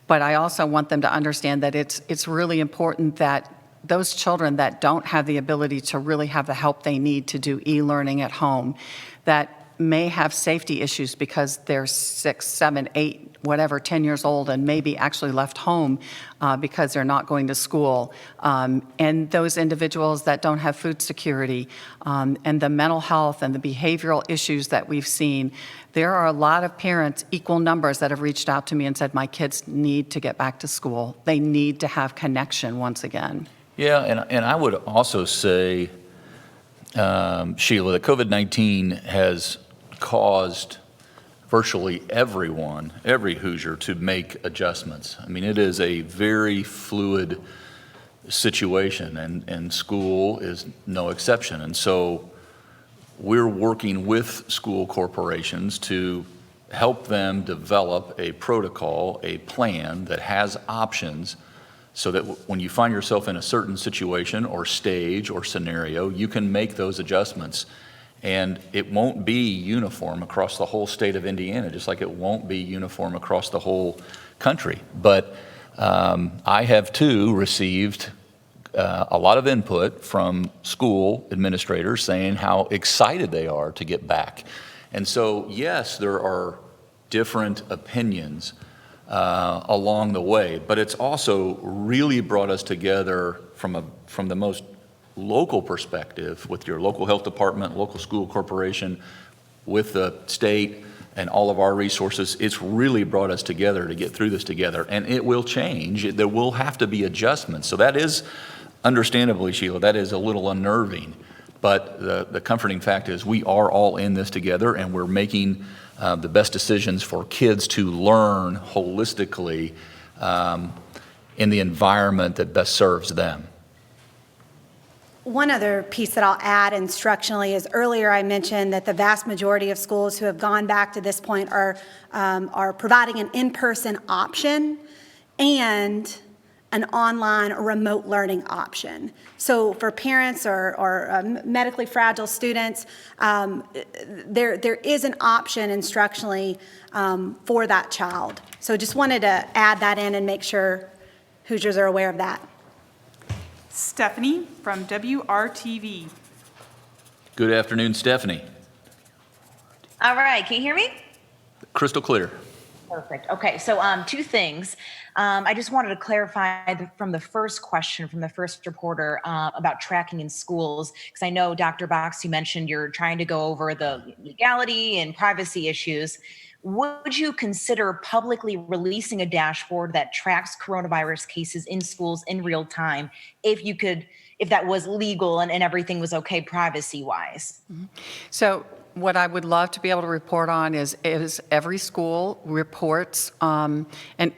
But I also want them to understand that it's really important that those children that don't have the ability to really have the help they need to do e-learning at home, that may have safety issues because they're 6, 7, 8, whatever, 10 years old and maybe actually left home because they're not going to school. And those individuals that don't have food security and the mental health and the behavioral issues that we've seen. There are a lot of parents, equal numbers, that have reached out to me and said, my kids need to get back to school. They need to have connection once again. Yeah, and I would also say, Sheila, that COVID-19 has caused virtually everyone, every Hoosier, to make adjustments. I mean, it is a very fluid situation, and school is no exception. And so we're working with school corporations to help them develop a protocol, a plan that has options so that when you find yourself in a certain situation or stage or scenario, you can make those adjustments. And it won't be uniform across the whole state of Indiana, just like it won't be uniform across the whole country. But I have too received a lot of input from school administrators saying how excited they are to get back. And so, yes, there are different opinions along the way, but it's also really brought us together from the most local perspective with your local health department, local school corporation, with the state and all of our resources. It's really brought us together to get through this together, and it will change. There will have to be adjustments. So that is, understandably, Sheila, that is a little unnerving, but the comforting fact is we are all in this together, and we're making the best decisions for kids to learn holistically in the environment that best serves them. One other piece that I'll add instructionally is earlier I mentioned that the vast majority of schools who have gone back to this point are providing an in-person option and an online or remote learning option. So for parents or medically fragile students, there is an option instructionally for that child. So just wanted to add that in and make sure Hoosiers are aware of that. Stephanie from WRTV. Good afternoon, Stephanie. All right, can you hear me? Crystal clear. Perfect. Okay, so two things. I just wanted to clarify from the first question from the first reporter about tracking in schools, because I know, Dr. Box, you mentioned you're trying to go over the legality and privacy issues. Would you consider publicly releasing a dashboard that tracks coronavirus cases in schools in real time if that was legal and everything was okay privacy-wise? Mm-hmm. So what I would love to be able to report on is every school reports, and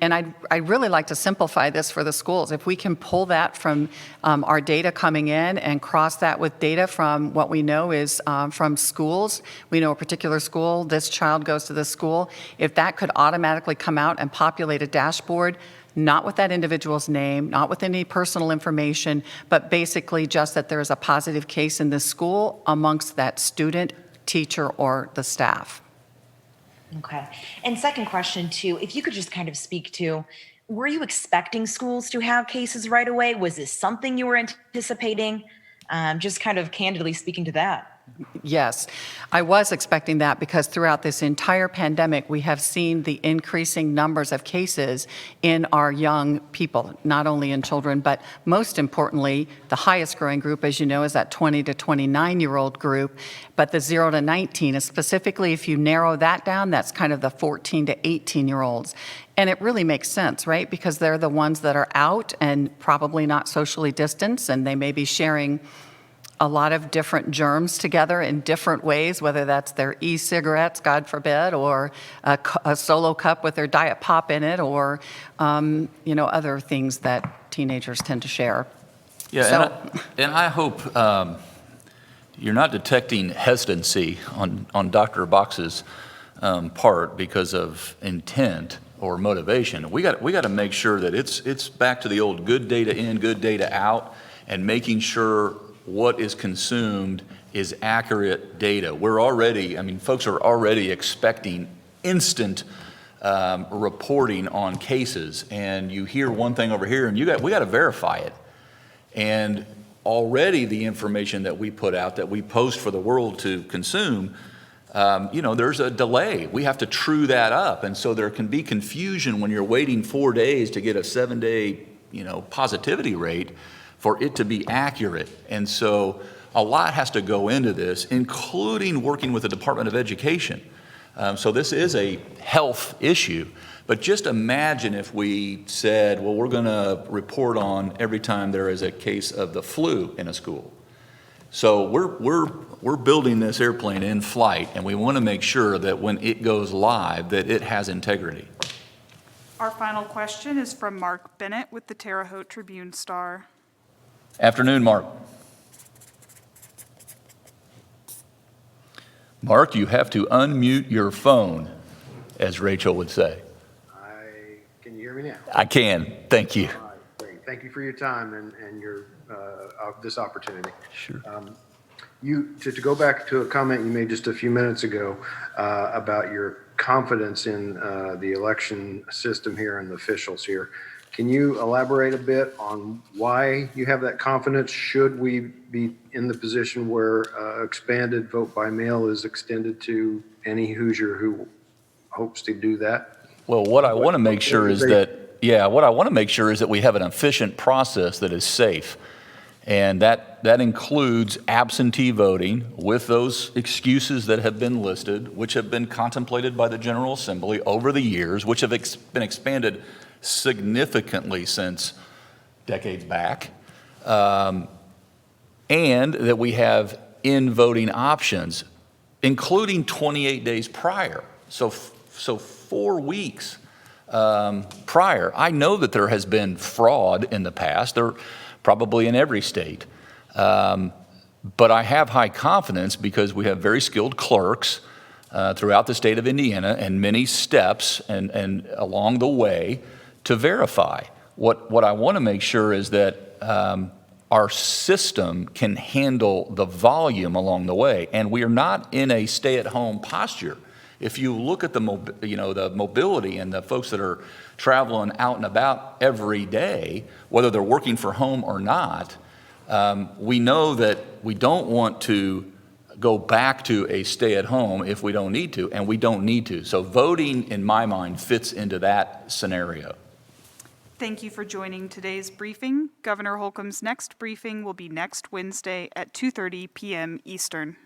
I'd really like to simplify this for the schools. If we can pull that from our data coming in and cross that with data from what we know is from schools, we know a particular school, this child goes to this school, if that could automatically come out and populate a dashboard, not with that individual's name, not with any personal information, but basically just that there is a positive case in this school amongst that student, teacher, or the staff. Okay. And second question too, if you could just kind of speak to, were you expecting schools to have cases right away? Was this something you were anticipating? Just kind of candidly speaking to that. Yes, I was expecting that because throughout this entire pandemic, we have seen the increasing numbers of cases in our young people, not only in children, but most importantly, the highest growing group, as you know, is that 20 to 29-year-old group. But the 0 to 19 is specifically, if you narrow that down, that's kind of the 14 to 18-year-olds. And it really makes sense, right? Because they're the ones that are out and probably not socially distanced, and they may be sharing a lot of different germs together in different ways, whether that's their e-cigarettes, God forbid, or a solo cup with their Diet Pop in it, or other things that teenagers tend to share. Yeah, So, and I hope you're not detecting hesitancy on Dr. Box's part because of intent or motivation. We got to make sure that it's back to the old good data in, good data out, and making sure what is consumed is accurate data. Folks are already expecting instant reporting on cases, and you hear one thing over here, and we got to verify it. And already the information that we put out, that we post for the world to consume, there's a delay. We have to true that up, and so there can be confusion when you're waiting 4 days to get a 7-day, positivity rate for it to be accurate. And so a lot has to go into this, including working with the Department of Education. So this is a health issue, but just imagine if we said, well, we're going to report on every time there is a case of the flu in a school. So we're building this airplane in flight, and we want to make sure that when it goes live, that it has integrity. Our final question is from Mark Bennett with the Terre Haute Tribune-Star. Afternoon, Mark. Mark, you have to unmute your phone, as Rachel would say. Can you hear me now? I can. Thank you. All right, great. Thank you for your time and your this opportunity. Sure. To go back to a comment you made just a few minutes ago about your confidence in the election system here and the officials here. Can you elaborate a bit on why you have that confidence? Should we be in the position where expanded vote by mail is extended to any Hoosier who hopes to do that? Well, what I want to make sure is that we have an efficient process that is safe. And that includes absentee voting with those excuses that have been listed, which have been contemplated by the General Assembly over the years, which have been expanded significantly since decades back, and that we have in-voting options, including 28 days prior. So 4 weeks prior. I know that there has been fraud in the past. There probably in every state. But I have high confidence because we have very skilled clerks throughout the state of Indiana and many steps and along the way to verify. What I want to make sure is that our system can handle the volume along the way, and we are not in a stay-at-home posture. If you look at the mobility and the folks that are traveling out and about every day, whether they're working from home or not, we know that we don't want to go back to a stay-at-home if we don't need to, and we don't need to. So voting, in my mind, fits into that scenario. Thank you for joining today's briefing. Governor Holcomb's next briefing will be next Wednesday at 2:30 p.m. Eastern.